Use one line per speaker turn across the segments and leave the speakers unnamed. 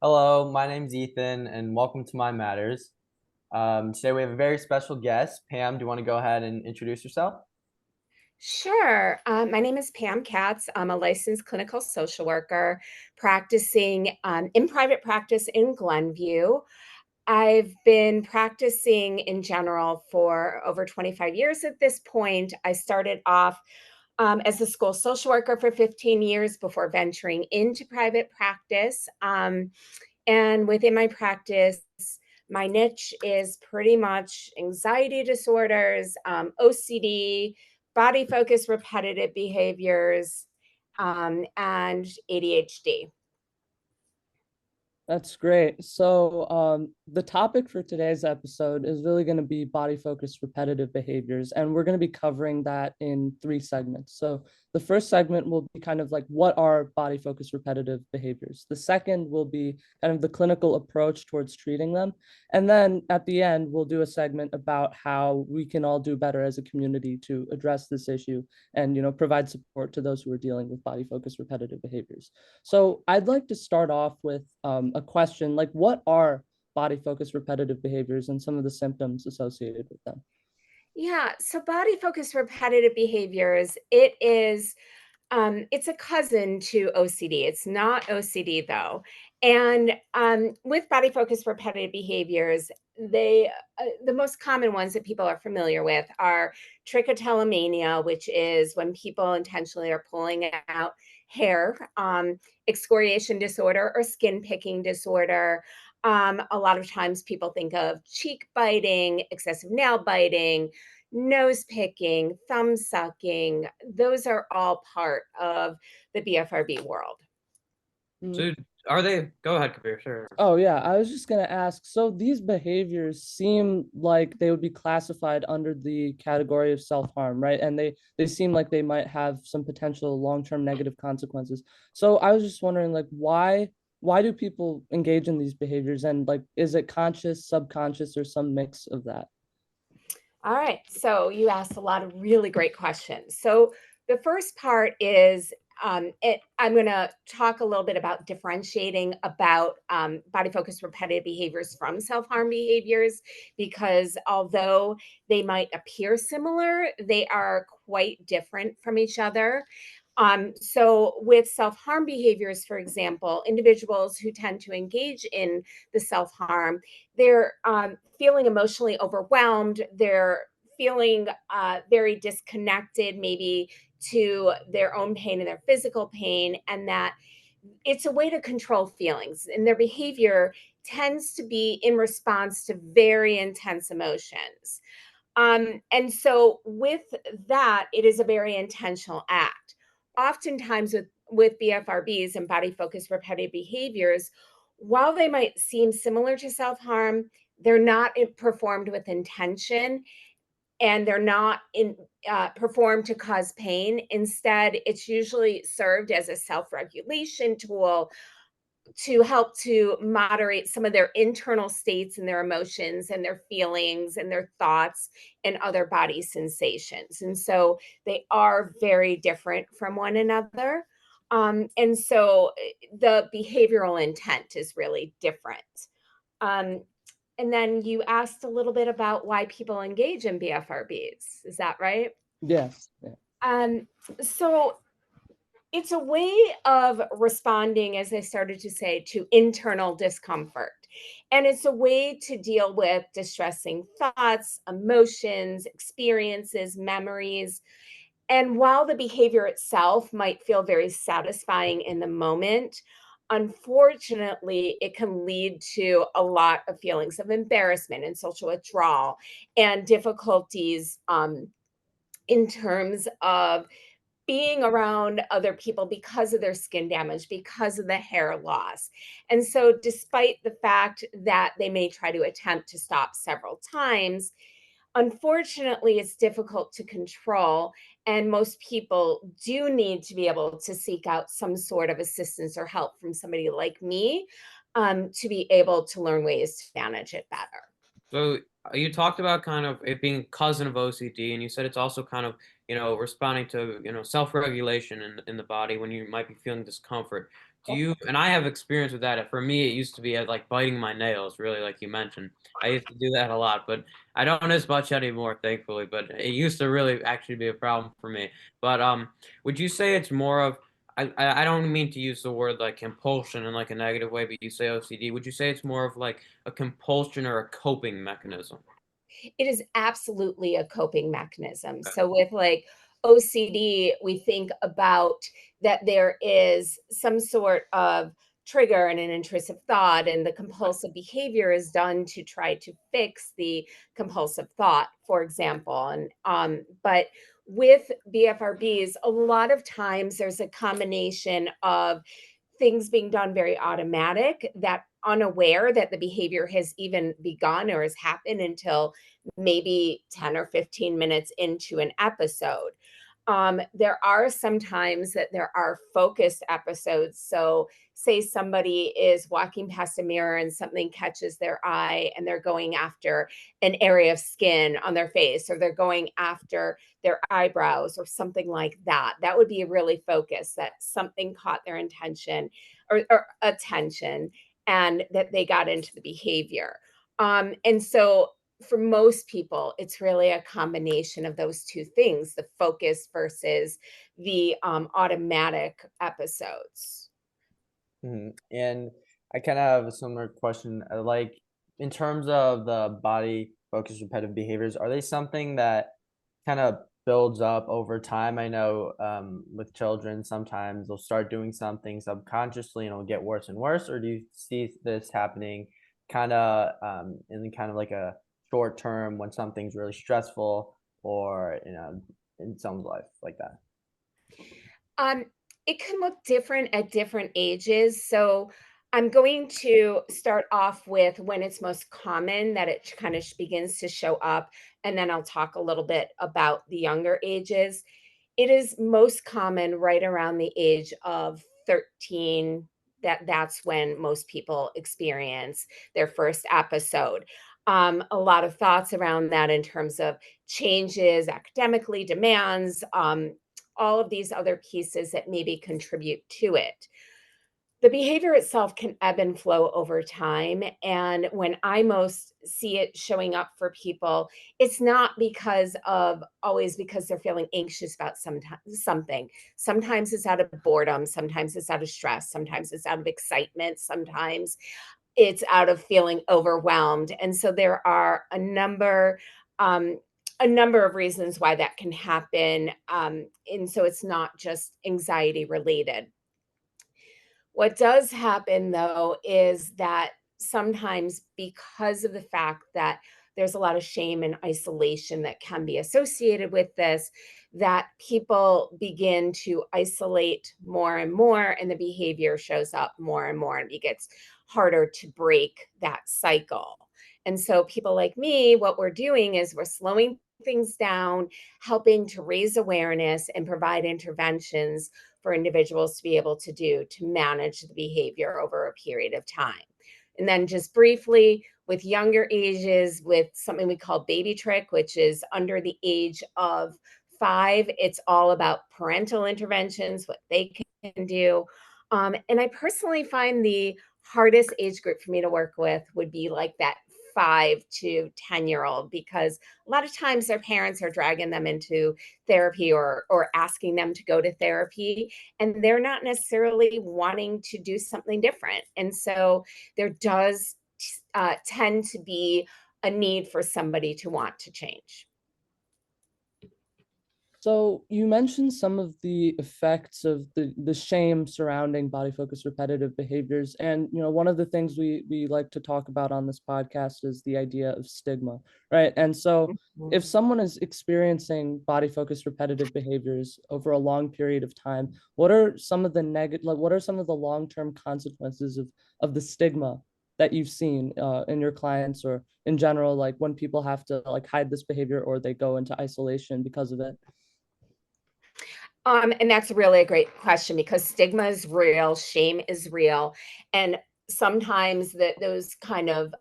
Hello, my name's Ethan, and welcome to My Matters. Today we have a very special guest. Pam, do you want to go ahead and introduce yourself?
Sure. My name is Pam Katz. I'm a licensed clinical social worker practicing in private practice in Glenview. I've been practicing in general for over 25 years at this point. I started off as a school social worker for 15 years before venturing into private practice. And within my practice, my niche is pretty much anxiety disorders, OCD, body focused repetitive behaviors, and ADHD.
That's great. So, the topic for today's episode is really going to be body focused repetitive behaviors, and we're going to be covering that in three segments. So, the first segment will be kind of like what are body focused repetitive behaviors. The second will be kind of the clinical approach towards treating them. And then at the end, we'll do a segment about how we can all do better as a community to address this issue and, provide support to those who are dealing with body focused repetitive behaviors. So I'd like to start off with a question like, what are body focused repetitive behaviors and some of the symptoms associated with them?
Yeah, so body focused repetitive behaviors, it's a cousin to OCD. It's not OCD though. And with body focused repetitive behaviors, the most common ones that people are familiar with are trichotillomania, which is when people intentionally are pulling out hair, excoriation disorder, or skin picking disorder. A lot of times people think of cheek biting, excessive nail biting, nose picking, thumb sucking. Those are all part of the BFRB world.
Mm.
So, are they? Go ahead, Kabir. Sure.
Oh yeah, I was just gonna ask. So these behaviors seem like they would be classified under the category of self-harm, right? And they seem like they might have some potential long-term negative consequences. So I was just wondering, like, why do people engage in these behaviors, and like, is it conscious, subconscious, or some mix of that?
All right. So you asked a lot of really great questions. So the first part is I'm going to talk a little bit about differentiating about body focused repetitive behaviors from self harm behaviors, because although they might appear similar, they are quite different from each other. So, with self harm behaviors, for example, individuals who tend to engage in the self harm, they're feeling emotionally overwhelmed. They're feeling very disconnected, maybe to their own pain and their physical pain, and that it's a way to control feelings. And their behavior tends to be in response to very intense emotions. And so, with that, it is a very intentional act. Oftentimes, with BFRBs and body focused repetitive behaviors, while they might seem similar to self harm, they're not performed with intention, and they're not performed to cause pain. Instead, it's usually served as a self regulation tool to help to moderate some of their internal states and their emotions and their feelings and their thoughts and other body sensations. And so they are very different from one another. The behavioral intent is really different. Um, and then you asked a little bit about why people engage in BFRBs. Is that right?
Yes. Yeah.
Um, so it's a way of responding, as I started to say, to internal discomfort. And it's a way to deal with distressing thoughts, emotions, experiences, memories. And while the behavior itself might feel very satisfying in the moment, unfortunately, it can lead to a lot of feelings of embarrassment and social withdrawal and difficulties in terms of being around other people because of their skin damage, because of the hair loss. And so, despite the fact that they may try to attempt to stop several times, unfortunately, it's difficult to control. And most people do need to be able to seek out some sort of assistance or help from somebody like me to be able to learn ways to manage it better.
So you talked about kind of it being cousin of OCD, and you said it's also kind of responding to self-regulation in the body when you might be feeling discomfort.
Do you, and I have experience with that. For me, it used to be like biting my nails, really, like you mentioned. I used to do that a lot, but I don't as much anymore, thankfully. But it used to really actually be a problem for me. But would you say it's more of, I don't mean to use the word like compulsion in like a negative way, but you say OCD. Would you say it's more of like a compulsion or a coping mechanism?
It is absolutely a coping mechanism. So with like OCD, we think about that there is some sort of trigger and an intrusive thought, and the compulsive behavior is done to try to fix the compulsive thought, for example. And but with BFRBs, a lot of times there's a combination of things being done very automatic, that unaware that the behavior has even begun or has happened until maybe 10 or 15 minutes into an episode. There are sometimes that there are focused episodes. So, say somebody is walking past a mirror and something catches their eye and they're going after an area of skin on their face, or they're going after their eyebrows or something like that. That would be really focused, that something caught their intention or attention, and that they got into the behavior. And so for most people, it's really a combination of those two things, the focus versus the automatic episodes.
And I kind of have a similar question. Like, in terms of the body focused repetitive behaviors, are they something that kind of builds up over time? I know with children, sometimes they'll start doing something subconsciously and it'll get worse and worse. Or do you see this happening kind of in kind of like a short term when something's really stressful, or in someone's life like that?
Um, it can look different at different ages. So I'm going to start off with when it's most common that it kind of begins to show up, and then I'll talk a little bit about the younger ages. It is most common right around the age of 13. That's when most people experience their first episode. A lot of thoughts around that in terms of changes academically, demands, all of these other pieces that maybe contribute to it. The behavior itself can ebb and flow over time. And when I most see it showing up for people, it's not because of always because they're feeling anxious about something. Sometimes it's out of boredom, sometimes it's out of stress, sometimes it's out of excitement, sometimes it's out of feeling overwhelmed. And so there are um, a number of reasons why that can happen. And so it's not just anxiety related. What does happen though is that sometimes, because of the fact that there's a lot of shame and isolation that can be associated with this, that people begin to isolate more and more, and the behavior shows up more and more, and it gets harder to break that cycle. And so, people like me, what we're doing is we're slowing things down, helping to raise awareness and provide interventions for individuals to be able to do to manage the behavior over a period of time. And then, just briefly, with younger ages, with something we call baby trick, which is under the age of 5, it's all about parental interventions, what they can do. And I personally find the hardest age group for me to work with would be like that 5 to 10-year-old, because a lot of times their parents are dragging them into therapy or asking them to go to therapy, and they're not necessarily wanting to do something different. And so there does tend to be a need for somebody to want to change.
So you mentioned some of the effects of the shame surrounding body focused repetitive behaviors. And one of the things we like to talk about on this podcast is the idea of stigma, right? And so if someone is experiencing body focused repetitive behaviors over a long period of time, what are some of the what are some of the long-term consequences of the stigma that you've seen in your clients, or in general, like when people have to like hide this behavior or they go into isolation because of it?
And that's really a great question, because stigma is real, shame is real, and sometimes those kind of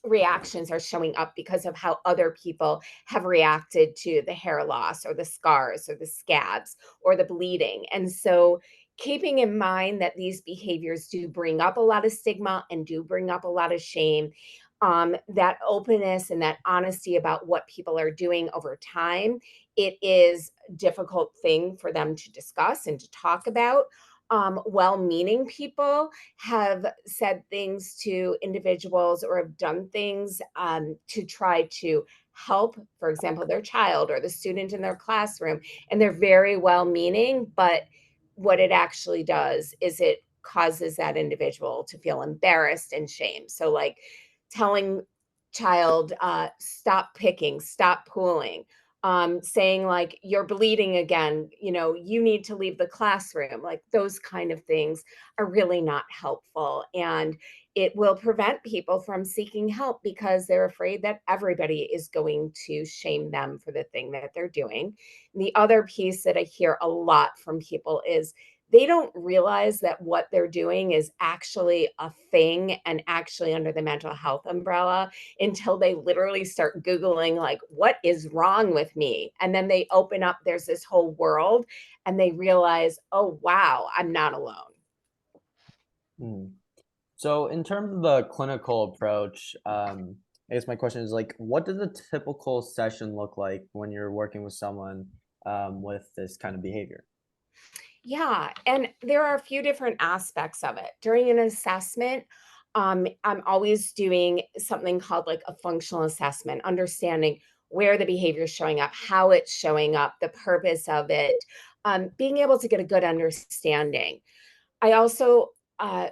reactions are showing up because of how other people have reacted to the hair loss or the scars or the scabs or the bleeding. And so keeping in mind that these behaviors do bring up a lot of stigma and do bring up a lot of shame, that openness and that honesty about what people are doing over time, it is a difficult thing for them to discuss and to talk about. Well-meaning people have said things to individuals or have done things to try to help, for example, their child or the student in their classroom, and they're very well-meaning, but what it actually does is it causes that individual to feel embarrassed and shame. So, like telling child, stop picking, stop pulling, saying like, you're bleeding again, you need to leave the classroom. Like those kind of things are really not helpful. And it will prevent people from seeking help because they're afraid that everybody is going to shame them for the thing that they're doing. And the other piece that I hear a lot from people is they don't realize that what they're doing is actually a thing and actually under the mental health umbrella until they literally start Googling, like, what is wrong with me? And then they open up, there's this whole world, and they realize, oh, wow, I'm not alone.
Mm. So in terms of the clinical approach, I guess my question is like, what does a typical session look like when you're working with someone with this kind of behavior?
Yeah, and there are a few different aspects of it. During an assessment, I'm always doing something called like a functional assessment, understanding where the behavior is showing up, how it's showing up, the purpose of it, being able to get a good understanding. I also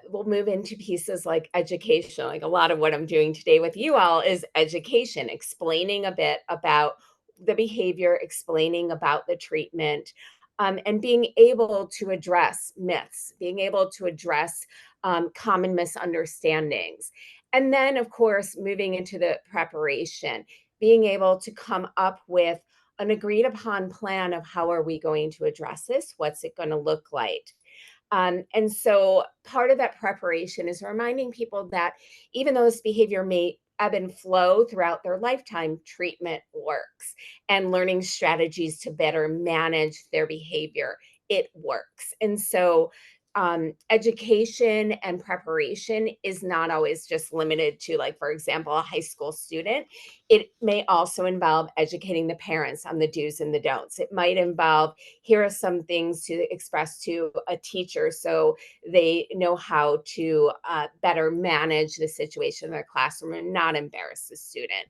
will move into pieces like education. Like a lot of what I'm doing today with you all is education, explaining a bit about the behavior, explaining about the treatment, and being able to address myths, being able to address common misunderstandings. And then, of course, moving into the preparation, being able to come up with an agreed upon plan of how are we going to address this? What's it going to look like? And so part of that preparation is reminding people that even though this behavior may ebb and flow throughout their lifetime, treatment works, and learning strategies to better manage their behavior, it works. And so education and preparation is not always just limited to, like, for example, a high school student. It may also involve educating the parents on the do's and the don'ts. It might involve, here are some things to express to a teacher so they know how to better manage the situation in their classroom and not embarrass the student.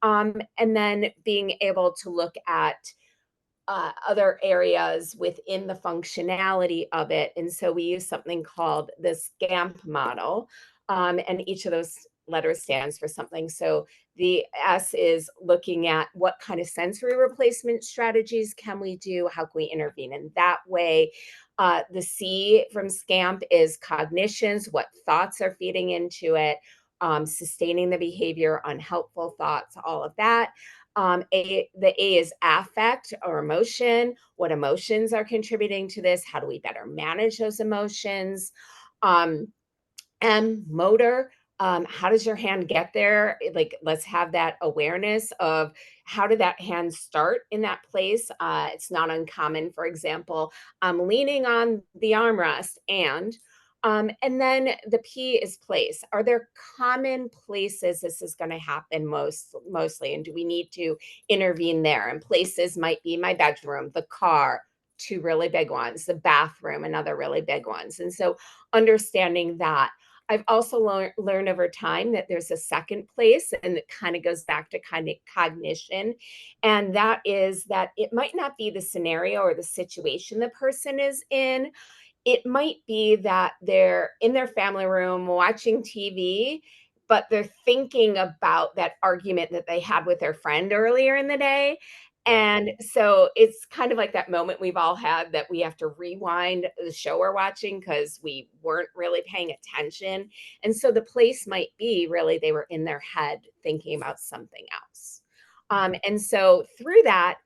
And then being able to look at other areas within the functionality of it. And so we use something called the SCAMP model, and each of those letters stands for something. So the S is looking at what kind of sensory replacement strategies can we do? How can we intervene in that way? The C from SCAMP is cognitions, what thoughts are feeding into it, sustaining the behavior, unhelpful thoughts, all of that. The A is affect or emotion. What emotions are contributing to this? How do we better manage those emotions? Um, M, motor. How does your hand get there? Like, let's have that awareness of how did that hand start in that place? It's not uncommon. For example, I'm leaning on the armrest and then the P is place. Are there common places this is going to happen mostly? And do we need to intervene there? And places might be my bedroom, the car, two really big ones, the bathroom, another really big ones. And so understanding that. I've also learned over time that there's a second place, and it kind of goes back to kind of cognition. And that is that it might not be the scenario or the situation the person is in. It might be that they're in their family room watching TV, but they're thinking about that argument that they had with their friend earlier in the day.
Yeah.
And so it's kind of like that moment we've all had that we have to rewind the show we're watching because we weren't really paying attention. And so the place might be really they were in their head thinking about something else. And so through that,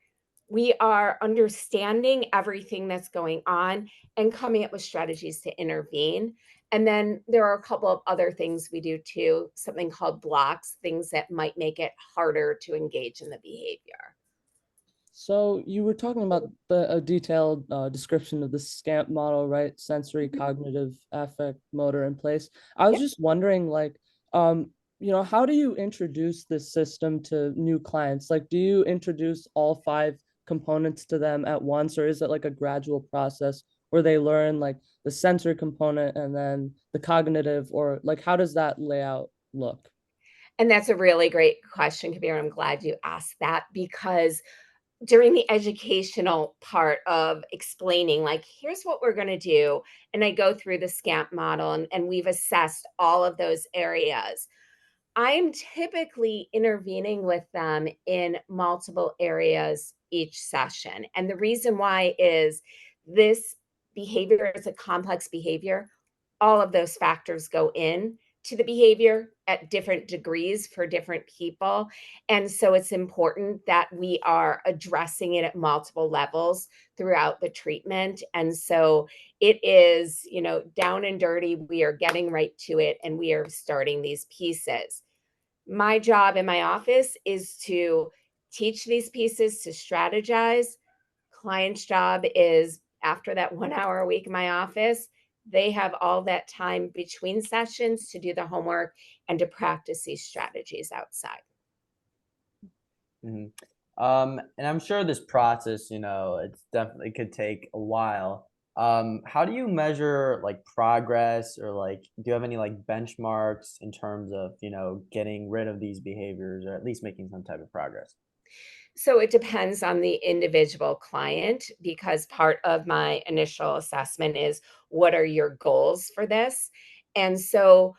we are understanding everything that's going on and coming up with strategies to intervene. And then there are a couple of other things we do too, something called blocks, things that might make it harder to engage in the behavior.
So you were talking about a detailed description of the SCAMP model, right? Sensory, cognitive, affect, motor, and place. I was
Yep.
just wondering, like, how do you introduce this system to new clients? Like, do you introduce all 5 components to them at once, or is it like a gradual process where they learn like the sensory component and then the cognitive, or like how does that layout look?
And that's a really great question, Kabir. I'm glad you asked that because during the educational part of explaining, like, here's what we're going to do. And I go through the SCAMP model and we've assessed all of those areas. I'm typically intervening with them in multiple areas each session. And the reason why is this behavior is a complex behavior. All of those factors go in to the behavior at different degrees for different people. And so it's important that we are addressing it at multiple levels throughout the treatment. And so it is, down and dirty. We are getting right to it and we are starting these pieces. My job in my office is to teach these pieces, to strategize. Client's job is after that 1 hour a week in my office, they have all that time between sessions to do the homework and to practice these strategies outside.
Mhm. And I'm sure this process, it's definitely could take a while. How do you measure like progress or like do you have any like benchmarks in terms of, getting rid of these behaviors or at least making some type of progress?
So it depends on the individual client because part of my initial assessment is what are your goals for this? And so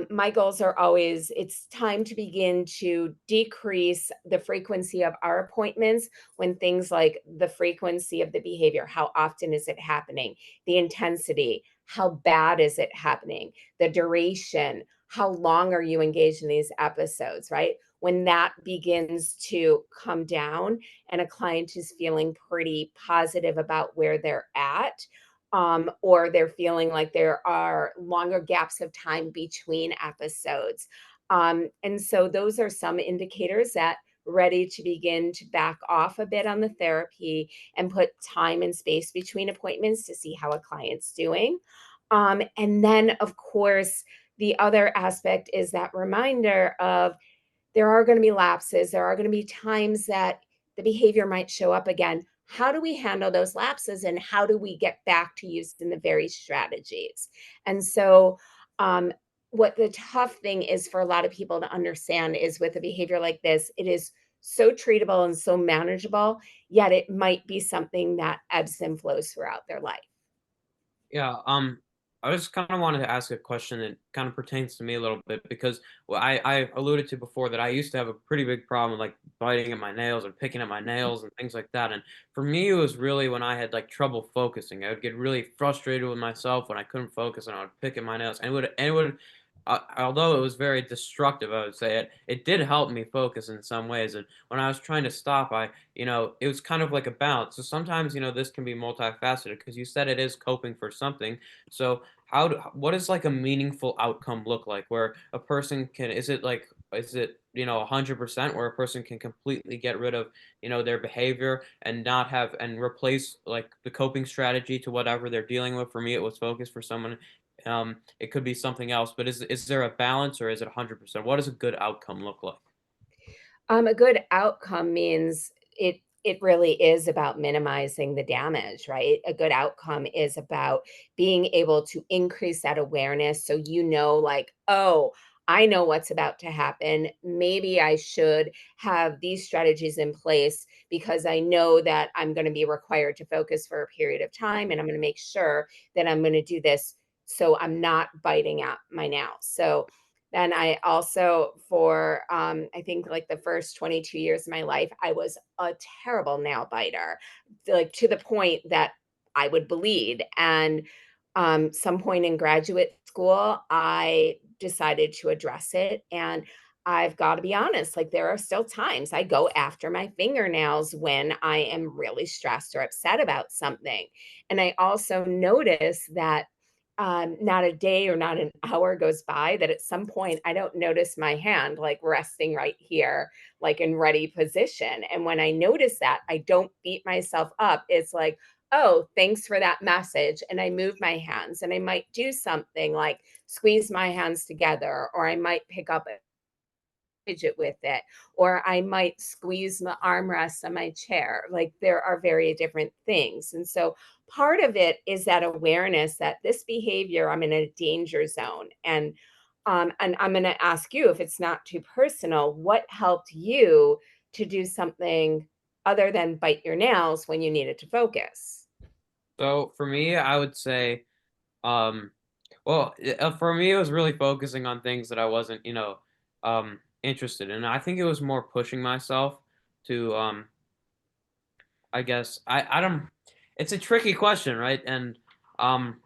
my goals are always it's time to begin to decrease the frequency of our appointments when things like the frequency of the behavior, how often is it happening, the intensity, how bad is it happening, the duration, how long are you engaged in these episodes, right? When that begins to come down and a client is feeling pretty positive about where they're at, or they're feeling like there are longer gaps of time between episodes. And so those are some indicators that ready to begin to back off a bit on the therapy and put time and space between appointments to see how a client's doing. And then, of course, the other aspect is that reminder of there are going to be lapses. There are going to be times that the behavior might show up again. How do we handle those lapses and how do we get back to using the very strategies? And so, what the tough thing is for a lot of people to understand is with a behavior like this, it is so treatable and so manageable, yet it might be something that ebbs and flows throughout their life.
Yeah, I just kind of wanted to ask a question that kind of pertains to me a little bit because I alluded to before that I used to have a pretty big problem like biting at my nails and picking at my nails and things like that. And for me, it was really when I had like trouble focusing. I would get really frustrated with myself when I couldn't focus and I would pick at my nails. Although it was very destructive, I would say it did help me focus in some ways. And when I was trying to stop, it was kind of like a balance. So sometimes, this can be multifaceted because you said it is coping for something. So what does like a meaningful outcome look like where a person can, is it, 100% where a person can completely get rid of, their behavior and not have, and replace like the coping strategy to whatever they're dealing with. For me, it was focus. For someone, it could be something else, but is there a balance or is it 100%? What does a good outcome look like?
A good outcome means it really is about minimizing the damage, right? A good outcome is about being able to increase that awareness so like, oh, I know what's about to happen. Maybe I should have these strategies in place because I know that I'm going to be required to focus for a period of time and I'm going to make sure that I'm going to do this so I'm not biting at my nails. So then I also, for I think like the first 22 years of my life, I was a terrible nail biter, like to the point that I would bleed. And some point in graduate school, I decided to address it. And I've got to be honest, like there are still times I go after my fingernails when I am really stressed or upset about something. And I also notice that not a day or not an hour goes by that at some point I don't notice my hand like resting right here, like in ready position. And when I notice that, I don't beat myself up. It's like, oh, thanks for that message. And I move my hands and I might do something like squeeze my hands together, or I might pick up a fidget with it, or I might squeeze the armrest on my chair. Like there are very different things. And so part of it is that awareness that this behavior, I'm in a danger zone. And I'm going to ask you, if it's not too personal, what helped you to do something other than bite your nails when you needed to focus?
So for me, I would say, um, well, for me, it was really focusing on things that I wasn't, interested in. I think it was more pushing myself to, I guess, I don't, it's a tricky question, right? And, um,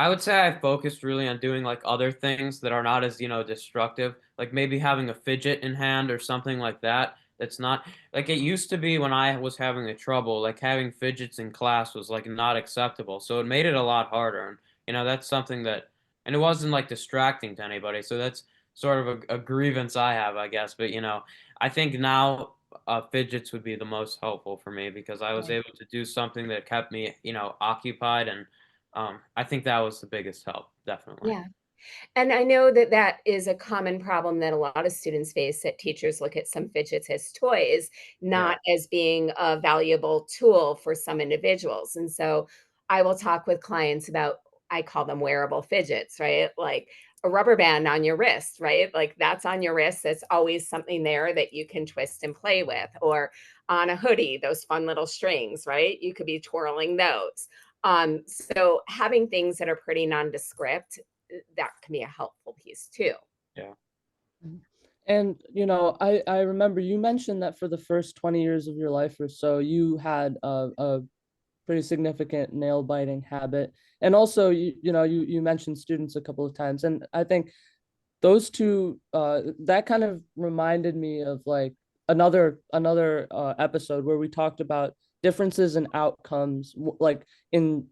I would say I focused really on doing like other things that are not as, destructive, like maybe having a fidget in hand or something like that. That's not like it used to be when I was having a trouble, like having fidgets in class was like not acceptable. So it made it a lot harder. And, that's something that, and it wasn't like distracting to anybody. So that's sort of a grievance I have, I guess. But, I think now fidgets would be the most helpful for me because I was
Right.
able to do something that kept me, occupied and I think that was the biggest help, definitely.
Yeah. And I know that that is a common problem that a lot of students face, that teachers look at some fidgets as toys,
Yeah.
not as being a valuable tool for some individuals. And so I will talk with clients about, I call them wearable fidgets, right? Like a rubber band on your wrist, right? Like that's on your wrist. That's always something there that you can twist and play with, or on a hoodie, those fun little strings, right? You could be twirling those. So having things that are pretty nondescript, that can be a helpful piece too.
Yeah.
Mhm. And I remember you mentioned that for the first 20 years of your life or so, you had a pretty significant nail biting habit. And also you mentioned students a couple of times. And I think those two that kind of reminded me of like another episode where we talked about differences in outcomes like in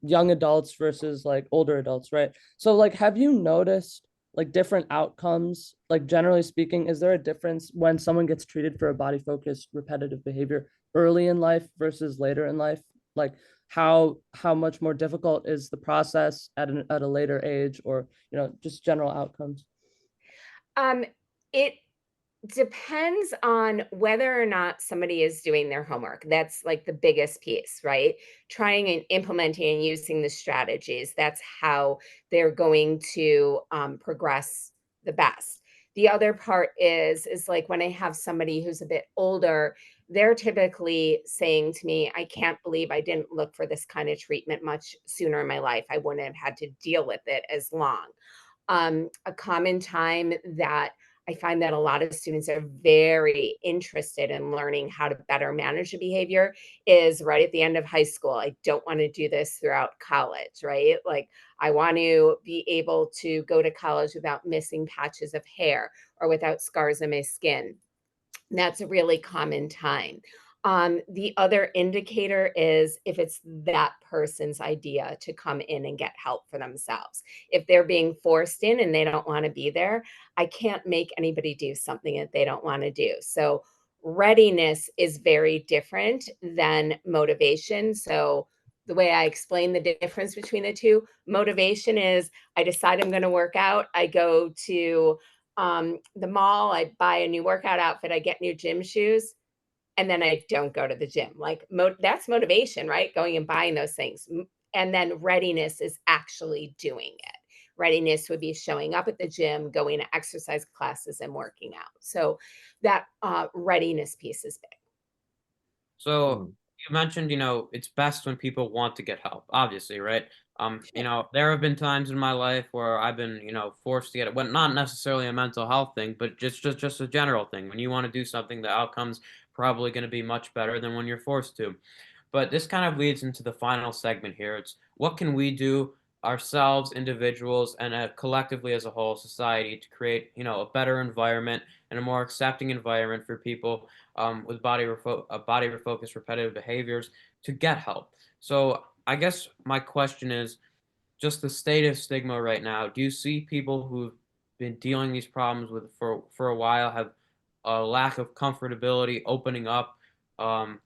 young adults versus like older adults, right? So like have you noticed like different outcomes, like generally speaking, is there a difference when someone gets treated for a body focused repetitive behavior early in life versus later in life? Like how much more difficult is the process at a later age, or just general outcomes?
Um, it depends on whether or not somebody is doing their homework. That's like the biggest piece, right? Trying and implementing and using the strategies. That's how they're going to progress the best. The other part is like when I have somebody who's a bit older, they're typically saying to me, I can't believe I didn't look for this kind of treatment much sooner in my life. I wouldn't have had to deal with it as long. A common time that I find that a lot of students are very interested in learning how to better manage the behavior is right at the end of high school. I don't want to do this throughout college, right? Like, I want to be able to go to college without missing patches of hair or without scars on my skin. That's a really common time. The other indicator is if it's that person's idea to come in and get help for themselves. If they're being forced in and they don't want to be there, I can't make anybody do something that they don't want to do. So, readiness is very different than motivation. So, the way I explain the difference between the two, motivation is I decide I'm going to work out, I go to the mall, I buy a new workout outfit, I get new gym shoes, and then I don't go to the gym. Like that's motivation, right? Going and buying those things. And then readiness is actually doing it. Readiness would be showing up at the gym, going to exercise classes and working out. So that readiness piece is big.
So
Mm.
you mentioned, it's best when people want to get help, obviously, right? There have been times in my life where I've been, forced to get it. Well, not necessarily a mental health thing, but just a general thing. When you want to do something, the outcome's probably going to be much better than when you're forced to. But this kind of leads into the final segment here. It's what can we do ourselves, individuals, and collectively as a whole society to create, a better environment and a more accepting environment for people with body refocused repetitive behaviors to get help. So I guess my question is, just the state of stigma right now. Do you see people who've been dealing these problems with for a while have a lack of comfortability opening up, um,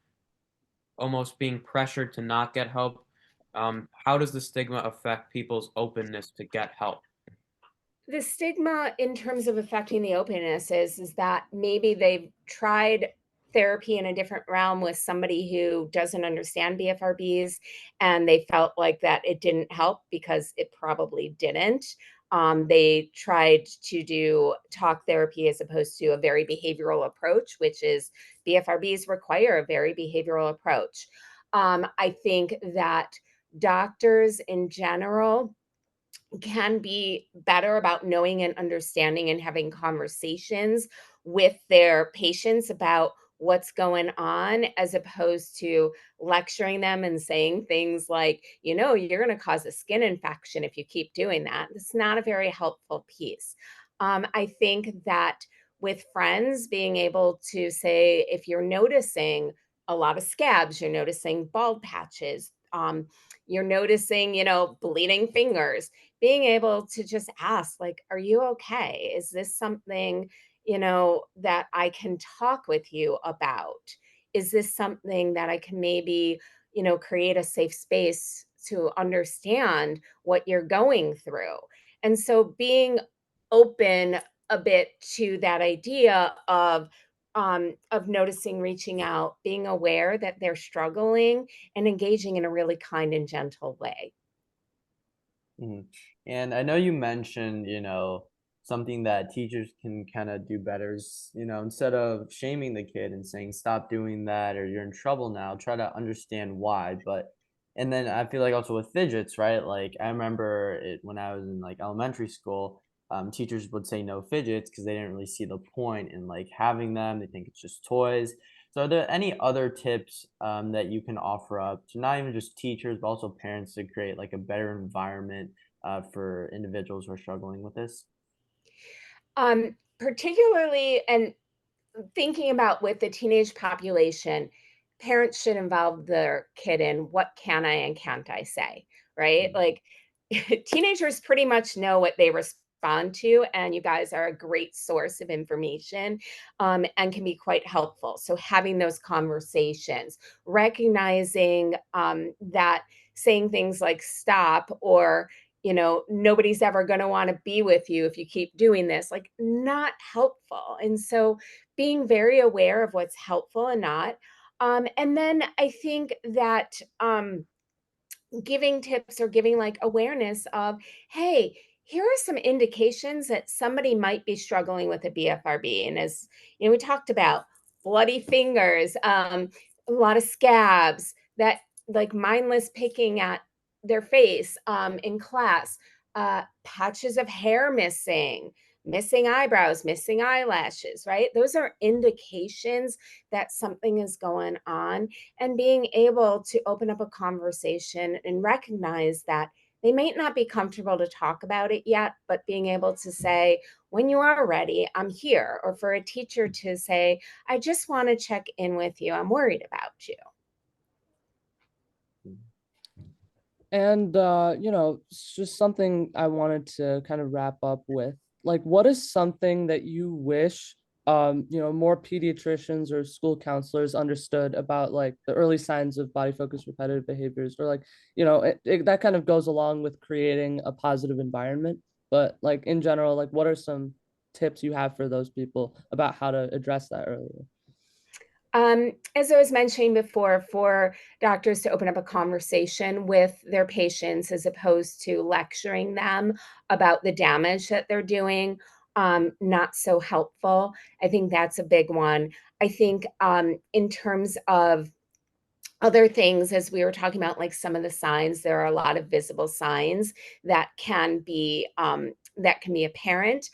almost being pressured to not get help? How does the stigma affect people's openness to get help?
The stigma in terms of affecting the openness is that maybe they've tried therapy in a different realm with somebody who doesn't understand BFRBs, and they felt like that it didn't help because it probably didn't. They tried to do talk therapy as opposed to a very behavioral approach, which is BFRBs require a very behavioral approach. I think that doctors in general can be better about knowing and understanding and having conversations with their patients about what's going on, as opposed to lecturing them and saying things like, you're going to cause a skin infection if you keep doing that. It's not a very helpful piece. I think that with friends, being able to say, if you're noticing a lot of scabs, you're noticing bald patches, you're noticing, bleeding fingers, being able to just ask, like, are you okay? Is this something, that I can talk with you about? Is this something that I can maybe, create a safe space to understand what you're going through? And so being open a bit to that idea of noticing, reaching out, being aware that they're struggling, and engaging in a really kind and gentle way.
Mhm. And I know you mentioned, something that teachers can kind of do better is, instead of shaming the kid and saying, stop doing that or you're in trouble now, try to understand why. And then I feel like also with fidgets, right? Like I remember it when I was in like elementary school, teachers would say no fidgets because they didn't really see the point in like having them. They think it's just toys. So are there any other tips that you can offer up to not even just teachers, but also parents to create like a better environment for individuals who are struggling with this?
Particularly, and thinking about with the teenage population, parents should involve their kid in what can I and can't I say, right?
Mm.
Like teenagers pretty much know what they respond to, and you guys are a great source of information, and can be quite helpful. So having those conversations, recognizing that saying things like stop, or nobody's ever going to want to be with you if you keep doing this, like, not helpful. And so being very aware of what's helpful and not. And then I think that giving tips or giving like awareness of, hey, here are some indications that somebody might be struggling with a BFRB. And as we talked about, bloody fingers, a lot of scabs, that like mindless picking at their face in class, patches of hair missing, missing eyebrows, missing eyelashes, right? Those are indications that something is going on, and being able to open up a conversation and recognize that they may not be comfortable to talk about it yet, but being able to say, when you are ready, I'm here. Or for a teacher to say, I just want to check in with you, I'm worried about you.
And it's just something I wanted to kind of wrap up with. Like, what is something that you wish more pediatricians or school counselors understood about like the early signs of body focused repetitive behaviors, or like, that kind of goes along with creating a positive environment. But like in general, like what are some tips you have for those people about how to address that earlier?
As I was mentioning before, for doctors to open up a conversation with their patients as opposed to lecturing them about the damage that they're doing, not so helpful. I think that's a big one. I think in terms of other things, as we were talking about, like some of the signs, there are a lot of visible signs that can be apparent.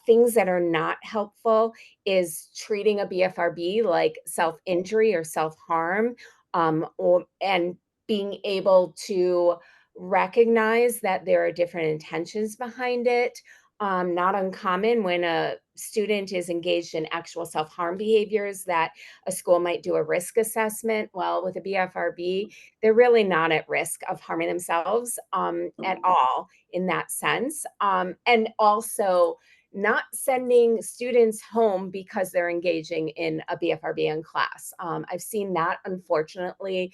Things that are not helpful is treating a BFRB like self-injury or self-harm, and being able to recognize that there are different intentions behind it, not uncommon when a student is engaged in actual self-harm behaviors that a school might do a risk assessment. Well, with a BFRB, they're really not at risk of harming themselves at all in that sense. And also not sending students home because they're engaging in a BFRB in class. I've seen that, unfortunately,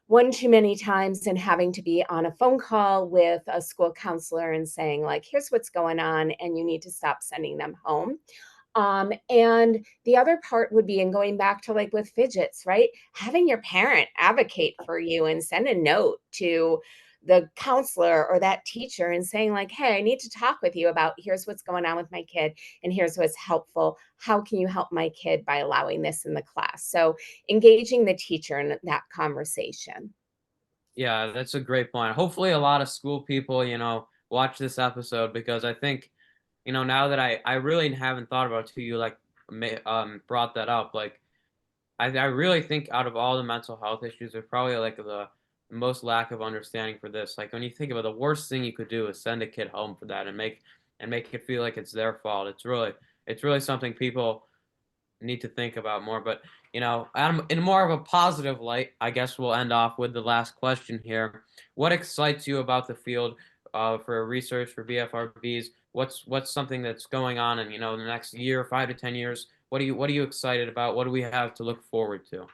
one too many times, and having to be on a phone call with a school counselor and saying, like, here's what's going on, and you need to stop sending them home. And the other part would be, and going back to like with fidgets, right? Having your parent advocate for you and send a note to the counselor or that teacher and saying, like, hey, I need to talk with you about here's what's going on with my kid and here's what's helpful. How can you help my kid by allowing this in the class? So engaging the teacher in that conversation.
Yeah, that's a great point. Hopefully, a lot of school people, watch this episode because I think, now that I really haven't thought about it till you like brought that up. Like, I really think out of all the mental health issues, there's probably like the most lack of understanding for this. Like when you think about the worst thing you could do is send a kid home for that and make it feel like it's their fault. It's really something people need to think about more. But in more of a positive light, I guess we'll end off with the last question here. What excites you about the field for research for BFRBs? What's something that's going on in the next year, 5 to 10 years? What are you excited about? What do we have to look forward to?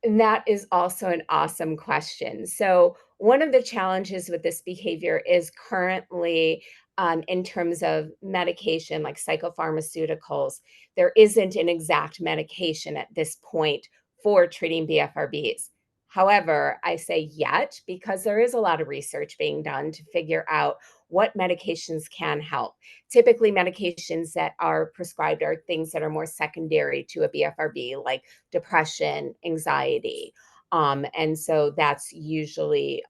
That is also an awesome question. So, one of the challenges with this behavior is currently, in terms of medication, like psychopharmaceuticals, there isn't an exact medication at this point for treating BFRBs. However, I say yet because there is a lot of research being done to figure out what medications can help. Typically, medications that are prescribed are things that are more secondary to a BFRB, like depression, anxiety. And so that's usually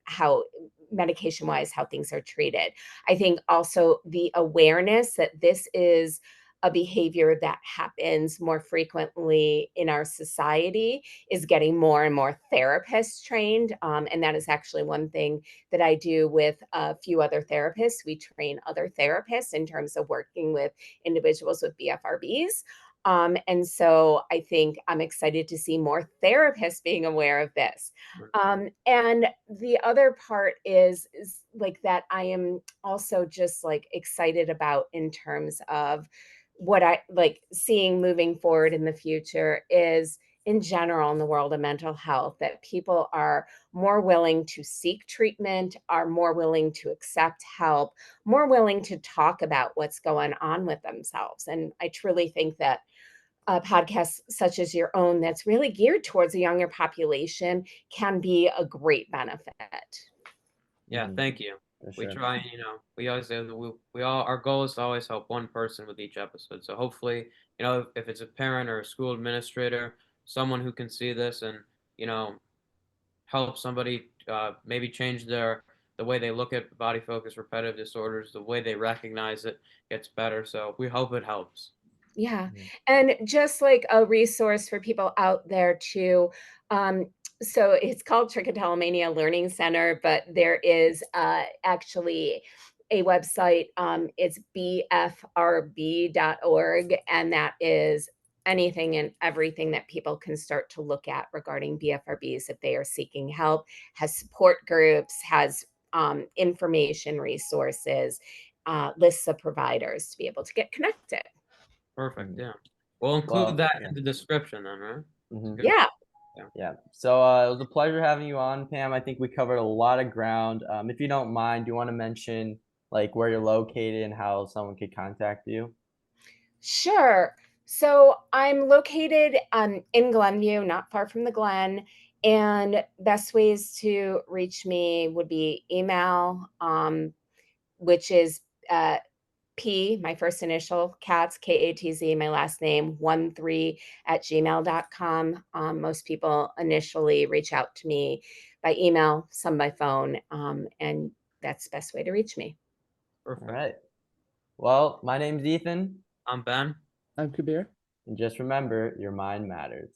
how medication wise how things are treated. I think also the awareness that this is a behavior that happens more frequently in our society is getting more and more therapists trained. And that is actually one thing that I do with a few other therapists. We train other therapists in terms of working with individuals with BFRBs. And so I think I'm excited to see more therapists being aware of this. And the other part is like that I am also just like excited about in terms of what I like seeing moving forward in the future is in general in the world of mental health that people are more willing to seek treatment, are more willing to accept help, more willing to talk about what's going on with themselves. And I truly think that podcasts such as your own that's really geared towards a younger population can be a great benefit.
Yeah,
Mhm,
thank you.
for
We
sure.
try and we always say that we all our goal is to always help one person with each episode. So hopefully, if it's a parent or a school administrator, someone who can see this and you know help somebody maybe change the way they look at body focus repetitive disorders, the way they recognize it gets better. So we hope it helps.
Yeah.
Mhm.
And just like a resource for people out there too. Um, so it's called Trichotillomania Learning Center, but there is actually a website. It's bfrb.org, and that is anything and everything that people can start to look at regarding BFRBs if they are seeking help, has support groups, has information resources, lists of providers to be able to get connected.
Perfect.
Mhm.
Yeah. We'll include
Well,
that
yeah.
in the description then, right? It's
Mhm.
good.
Yeah.
Yeah.
Yeah. So it was a pleasure having you on, Pam. I think we covered a lot of ground. If you don't mind, do you want to mention like where you're located and how someone could contact you?
Sure. So I'm located in Glenview, not far from the Glen. And best ways to reach me would be email, which is uh, P, my first initial, Katz, Katz, my last name, 13 at gmail.com. Most people initially reach out to me by email, some by phone, and that's the best way to reach me.
All
Perfect.
right. Well, my name's Ethan,
I'm Ben.
I'm Kabir.
and just remember, your mind matters.